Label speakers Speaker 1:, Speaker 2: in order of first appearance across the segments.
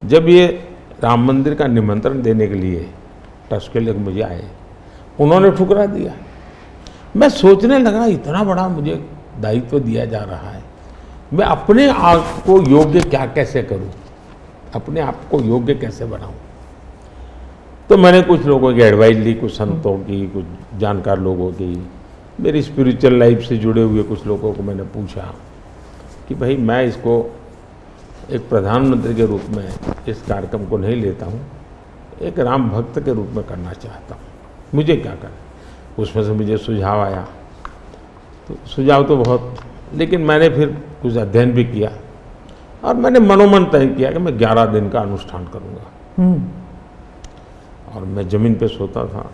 Speaker 1: जब ये राम मंदिर का निमंत्रण देने के लिए ट्रस्ट के लोग मुझे आए, उन्होंने ठुकरा दिया। मैं सोचने लगा इतना बड़ा मुझे दायित्व दिया जा रहा है, मैं अपने आप को योग्य क्या कैसे करूं, अपने आप को योग्य कैसे बनाऊं। तो मैंने कुछ लोगों की एडवाइस ली, कुछ संतों की, कुछ जानकार लोगों की, मेरी स्पिरिचुअल लाइफ से जुड़े हुए कुछ लोगों को मैंने पूछा कि भाई मैं इसको एक प्रधानमंत्री के रूप में इस कार्यक्रम को नहीं लेता हूँ, एक राम भक्त के रूप में करना चाहता हूँ, मुझे क्या करें। उसमें से मुझे सुझाव आया, तो सुझाव तो बहुत, लेकिन मैंने फिर कुछ अध्ययन भी किया और मैंने मनोमन तय किया कि मैं 11 दिन का अनुष्ठान करूँगा। और मैं ज़मीन पे सोता था,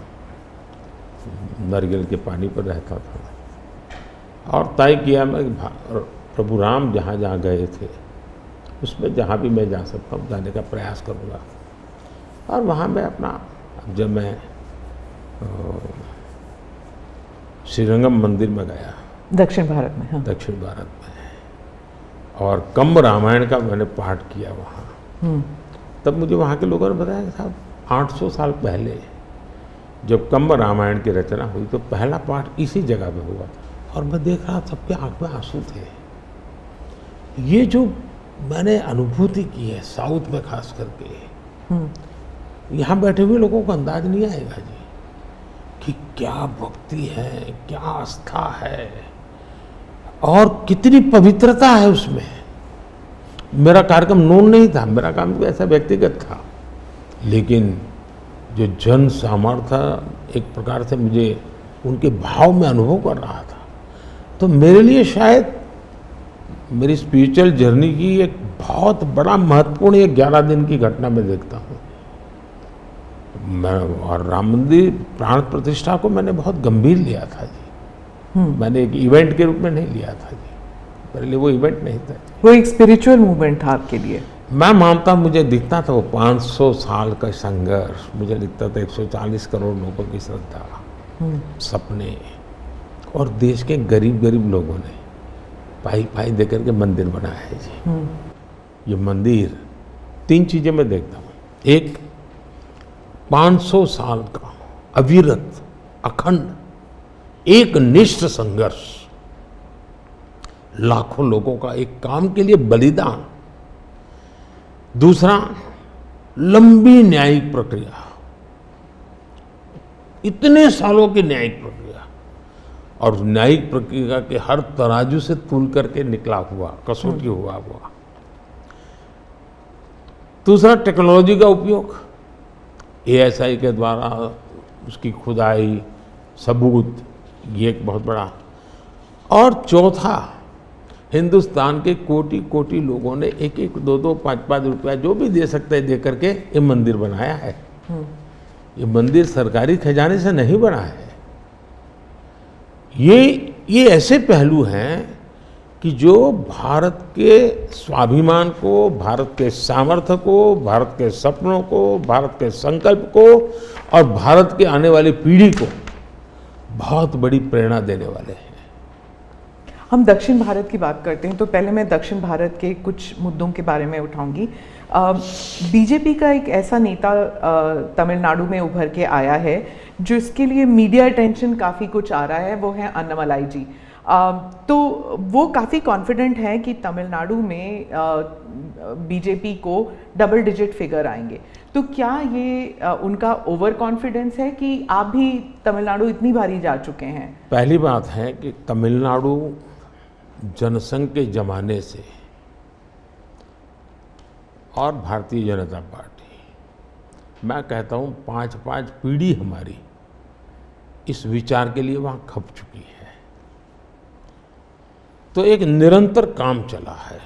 Speaker 1: नारियल के पानी पर रहता था और तय किया मैं प्रभु राम जहाँ जहाँ गए थे उसमें जहाँ भी मैं जा सकता हूँ जाने का प्रयास करूँगा। और वहाँ मैं अपना, जब मैं श्रीरंगम मंदिर में गया,
Speaker 2: दक्षिण भारत में, हाँ।
Speaker 1: दक्षिण भारत में, और कंब रामायण का मैंने पाठ किया वहाँ, तब मुझे वहाँ के लोगों ने बताया कि साहब 800 साल पहले जब कंब रामायण की रचना हुई तो पहला पाठ इसी जगह पे हुआ। और मैं देख रहा सबके आंख में आंसू थे। ये जो मैंने अनुभूति की है साउथ में खास करके, यहाँ बैठे हुए लोगों को अंदाज नहीं आएगा जी कि क्या भक्ति है, क्या आस्था है और कितनी पवित्रता है उसमें। मेरा कार्यक्रम नोन नहीं था, मेरा काम भी ऐसा व्यक्तिगत था, लेकिन जो जन सामर्थ्य एक प्रकार से मुझे उनके भाव में अनुभव कर रहा था, तो मेरे लिए शायद मेरी स्पिरिचुअल जर्नी की एक बहुत बड़ा महत्वपूर्ण एक 11 दिन की घटना मैं देखता हूँ। मैं और राम मंदिर प्राण प्रतिष्ठा को मैंने बहुत गंभीर लिया था जी। मैंने एक इवेंट के रूप में नहीं लिया था जी, मेरे लिए वो इवेंट नहीं था जी।
Speaker 2: वो एक स्पिरिचुअल मूवमेंट था आपके लिए।
Speaker 1: मैं मानता, मुझे दिखता था वो 500 साल का संघर्ष, मुझे दिखता था 140 करोड़ लोगों की श्रद्धा, सपने, और देश के गरीब गरीब लोगों ने पाई पाई देकर के मंदिर बनाया है जी। ये मंदिर 3 चीजें मैं देखता हूँ। एक, 500 साल का अविरत अखंड एक निष्ठ संघर्ष, लाखों लोगों का एक काम के लिए बलिदान। दूसरा, लंबी न्यायिक प्रक्रिया, इतने सालों की न्यायिक प्रक्रिया, और न्यायिक प्रक्रिया के हर तराजू से तूल करके निकला हुआ, कसौटी हुआ। दूसरा, टेक्नोलॉजी का उपयोग, ASI के द्वारा उसकी खुदाई, सबूत, ये एक बहुत बड़ा। और चौथा, हिंदुस्तान के कोटि कोटि लोगों ने 1-1, 2-2, 5-5 रुपया जो भी दे सकते हैं दे करके ये मंदिर बनाया है। ये मंदिर सरकारी खजाने से नहीं बना है। ये ऐसे पहलू हैं कि जो भारत के स्वाभिमान को, भारत के सामर्थ्य को, भारत के सपनों को, भारत के संकल्प को और भारत के आने वाली पीढ़ी को बहुत बड़ी प्रेरणा देने वाले हैं।
Speaker 2: हम दक्षिण भारत की बात करते हैं तो पहले मैं दक्षिण भारत के कुछ मुद्दों के बारे में उठाऊंगी। बीजेपी का एक ऐसा नेता तमिलनाडु में उभर के आया है जो इसके लिए मीडिया अटेंशन काफ़ी कुछ आ रहा है, वो है अन्नामलाई जी। तो वो काफ़ी कॉन्फिडेंट हैं कि तमिलनाडु में बीजेपी को डबल डिजिट फिगर आएंगे। तो क्या ये उनका ओवर कॉन्फिडेंस है कि आप भी तमिलनाडु इतनी बारी जा चुके हैं?
Speaker 1: पहली बात है कि तमिलनाडु जनसंघ के जमाने से और भारतीय जनता पार्टी, मैं कहता हूँ 5-5 पीढ़ी हमारी इस विचार के लिए वहाँ खप चुकी है। तो एक निरंतर काम चला है।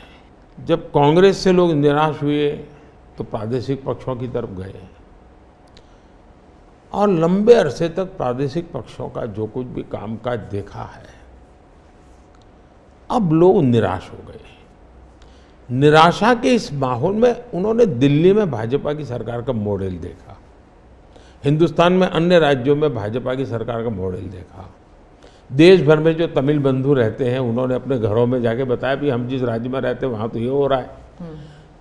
Speaker 1: जब कांग्रेस से लोग निराश हुए तो प्रादेशिक पक्षों की तरफ गए और लंबे अरसे तक प्रादेशिक पक्षों का जो कुछ भी कामकाज देखा है, अब लोग निराश हो गए। निराशा के इस माहौल में उन्होंने दिल्ली में भाजपा की सरकार का मॉडल देखा, हिंदुस्तान में अन्य राज्यों में भाजपा की सरकार का मॉडल देखा, देश भर में जो तमिल बंधु रहते हैं उन्होंने अपने घरों में जाके बताया भी हम जिस राज्य में रहते हैं वहाँ तो ये हो रहा है।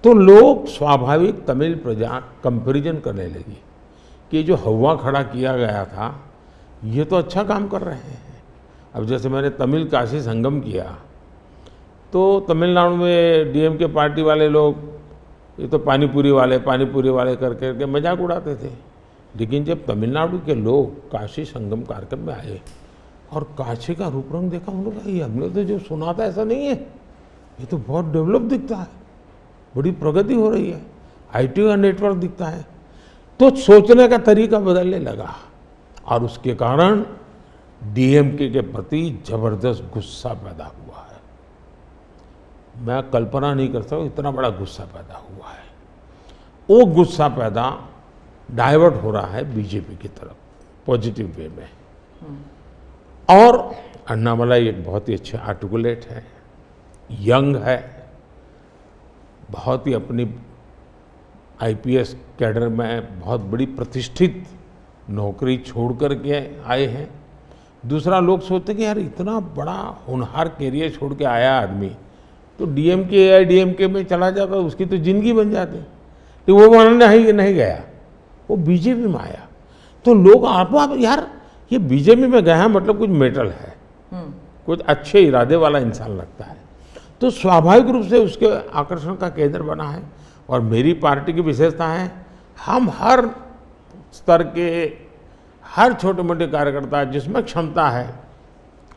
Speaker 1: तो लोग स्वाभाविक तमिल प्रजा कंपैरिजन करने लगी कि जो हवा खड़ा किया गया था ये तो अच्छा काम कर रहे हैं। अब जैसे मैंने तमिल काशी संगम किया तो तमिलनाडु में डीएमके पार्टी वाले लोग ये तो पानीपुरी वाले करके मजाक उड़ाते थे। लेकिन जब तमिलनाडु के लोग काशी संगम कार्यक्रम में आए और काशी का रूप रंग देखा, उन्होंने कहा ये हमने तो जो सुना था ऐसा नहीं है, ये तो बहुत डेवलप दिखता है, बड़ी प्रगति हो रही है, आईटी का नेटवर्क दिखता है। तो सोचने का तरीका बदलने लगा और उसके कारण डीएमके के प्रति जबरदस्त गुस्सा पैदा हुआ है। मैं कल्पना नहीं कर सकता इतना बड़ा गुस्सा पैदा हुआ है। वो गुस्सा पैदा डाइवर्ट हो रहा है बीजेपी की तरफ पॉजिटिव वे में। और अन्नामलाई एक बहुत ही अच्छे आर्टिकुलेट है, यंग है, बहुत ही अपनी आईपीएस कैडर में बहुत बड़ी प्रतिष्ठित नौकरी छोड़ कर के आए हैं। दूसरा, लोग सोचते कि यार इतना बड़ा होनहार कैरियर छोड़ के आया आदमी तो डीएमके या डीएमके में चला जाता उसकी तो जिंदगी बन जाती, तो वो नहीं गया, वो बीजेपी में आया। तो लोग आप यार ये बीजेपी में गया है मतलब कुछ मेटल है, कुछ अच्छे इरादे वाला इंसान लगता है। तो स्वाभाविक रूप से उसके आकर्षण का केंद्र बना है। और मेरी पार्टी की विशेषता है, हम हर स्तर के हर छोटे मोटे कार्यकर्ता जिसमें क्षमता है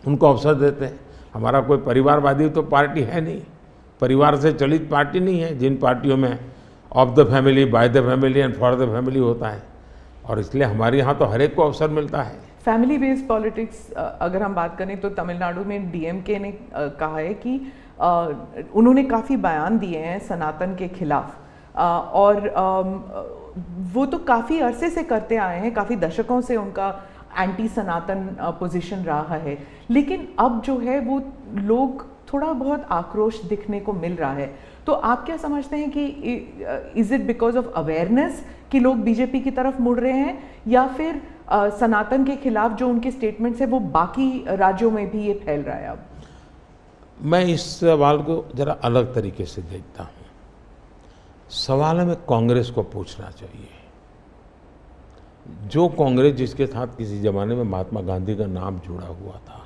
Speaker 1: उनको अवसर देते हैं। हमारा कोई परिवारवादी तो पार्टी है नहीं, परिवार से चलित पार्टी नहीं है, जिन पार्टियों में of the family, by the family and for the family होता है। और इसलिए हमारे यहाँ तो हर एक को अवसर मिलता है।
Speaker 2: फैमिली बेस्ड पॉलिटिक्स अगर हम बात करें तो तमिलनाडु में डीएमके ने कहा है कि उन्होंने काफ़ी बयान दिए हैं सनातन के खिलाफ, और वो तो काफ़ी अरसे से करते आए हैं, काफ़ी दशकों से उनका एंटी सनातन पोजीशन रहा है। लेकिन अब जो है वो लोग थोड़ा बहुत आक्रोश दिखने को मिल रहा है। तो आप क्या समझते हैं कि is it because of awareness कि लोग बीजेपी की तरफ मुड़ रहे हैं, या फिर सनातन के खिलाफ जो उनके स्टेटमेंट्स है वो बाकी राज्यों में भी ये फैल रहा है? अब
Speaker 1: मैं इस सवाल को जरा अलग तरीके से देखता हूँ। सवाल हमें कांग्रेस को पूछना चाहिए। जो कांग्रेस जिसके साथ किसी जमाने में महात्मा गांधी का नाम जुड़ा हुआ था,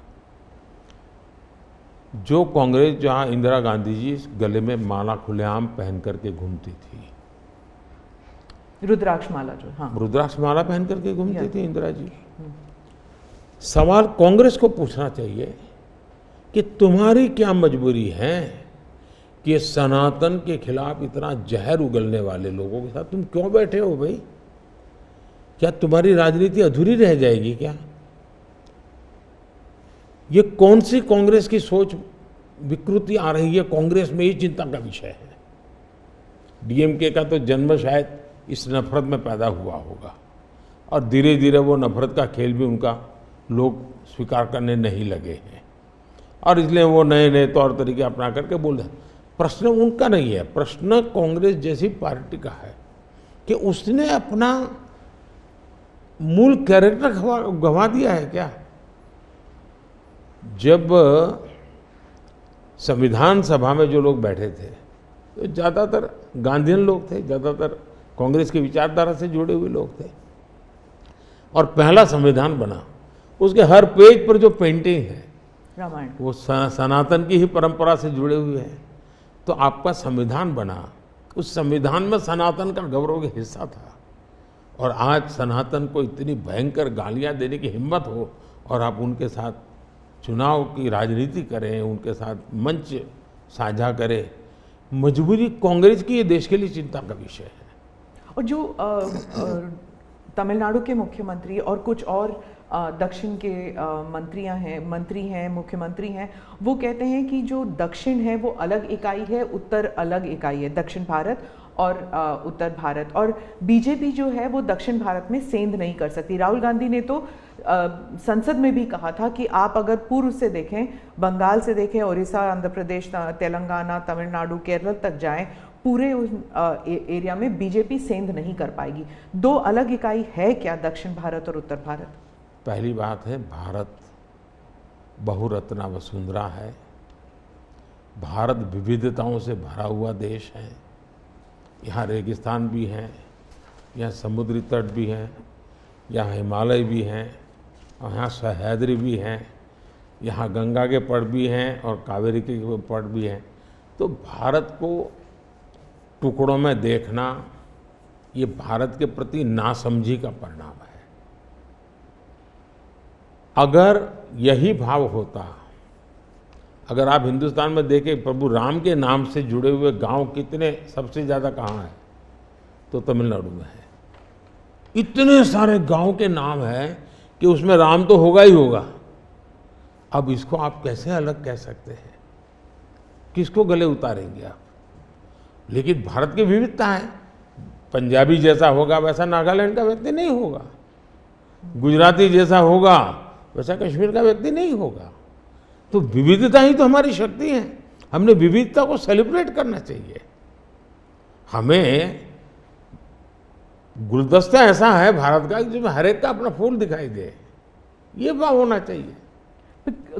Speaker 1: जो कांग्रेस जहां इंदिरा गांधी जी गले में माला खुलेआम पहन करके घूमती थी,
Speaker 2: रुद्राक्ष माला, जो हाँ
Speaker 1: रुद्राक्ष माला पहन करके घूमती थी इंदिरा जी। सवाल कांग्रेस को पूछना चाहिए कि तुम्हारी क्या मजबूरी है कि सनातन के खिलाफ इतना जहर उगलने वाले लोगों के साथ तुम क्यों बैठे हो भाई? क्या तुम्हारी राजनीति अधूरी रह जाएगी क्या? ये कौन सी कांग्रेस की सोच विकृति आ रही है कांग्रेस में, ये चिंता का विषय है। डीएमके का तो जन्म शायद इस नफरत में पैदा हुआ होगा और धीरे धीरे वो नफरत का खेल भी उनका लोग स्वीकार करने नहीं लगे हैं और इसलिए वो नए नए तौर तरीके अपना करके बोल रहे हैं। प्रश्न उनका नहीं है, प्रश्न कांग्रेस जैसी पार्टी का है कि उसने अपना मूल कैरेक्टर गंवा दिया है क्या? जब संविधान सभा में जो लोग बैठे थे तो ज़्यादातर गांधीयन लोग थे, ज़्यादातर कांग्रेस की विचारधारा से जुड़े हुए लोग थे और पहला संविधान बना, उसके हर पेज पर जो पेंटिंग है
Speaker 2: रामायण,
Speaker 1: वो सनातन की ही परंपरा से जुड़े हुए हैं। तो आपका संविधान बना, उस संविधान में सनातन का गौरव का हिस्सा था और आज सनातन को इतनी भयंकर गालियां देने की हिम्मत हो और आप उनके साथ चुनाव की राजनीति करें, उनके साथ मंच साझा करें। मजबूरी कांग्रेस की ये देश के लिए चिंता का विषय है।
Speaker 2: और जो तमिलनाडु के मुख्यमंत्री और कुछ और दक्षिण के मंत्री हैं, मुख्यमंत्री हैं, वो कहते हैं कि जो दक्षिण है वो अलग इकाई है, उत्तर अलग इकाई है, दक्षिण भारत और उत्तर भारत, और बीजेपी जो है वो दक्षिण भारत में सेंध नहीं कर सकती। राहुल गांधी ने तो संसद में भी कहा था कि आप अगर पूर्व से देखें, बंगाल से देखें, उड़ीसा, आंध्र प्रदेश, तेलंगाना, तमिलनाडु, केरल तक जाएं, पूरे उस एरिया में बीजेपी सेंध नहीं कर पाएगी। दो अलग इकाई है क्या दक्षिण भारत और उत्तर भारत?
Speaker 1: पहली बात है, भारत बहुरत्ना वसुंधरा है, भारत विविधताओं से भरा हुआ देश है। यहाँ रेगिस्तान भी हैं, यहाँ समुद्री तट भी हैं, यहाँ हिमालय भी हैं, और यहाँ सह्याद्री भी हैं, यहाँ गंगा के पट भी हैं और कावेरी के पट भी हैं। तो भारत को टुकड़ों में देखना ये भारत के प्रति नासमझी का परिणाम है। अगर यही भाव होता, अगर आप हिंदुस्तान में देखें प्रभु राम के नाम से जुड़े हुए गांव कितने सबसे ज़्यादा कहाँ हैं, तो तमिलनाडु में है। इतने सारे गांव के नाम हैं कि उसमें राम तो होगा ही होगा। अब इसको आप कैसे अलग कह सकते हैं? किसको गले उतारेंगे आप? लेकिन भारत की विविधता है। पंजाबी जैसा होगा वैसा नागालैंड का व्यक्ति नहीं होगा, गुजराती जैसा होगा वैसा कश्मीर का व्यक्ति नहीं होगा। तो विविधता ही तो हमारी शक्ति है। हमने विविधता को सेलिब्रेट करना चाहिए। हमें गुलदस्ता ऐसा है भारत का जिसमें हर एक का अपना फूल दिखाई दे, ये भाव होना चाहिए।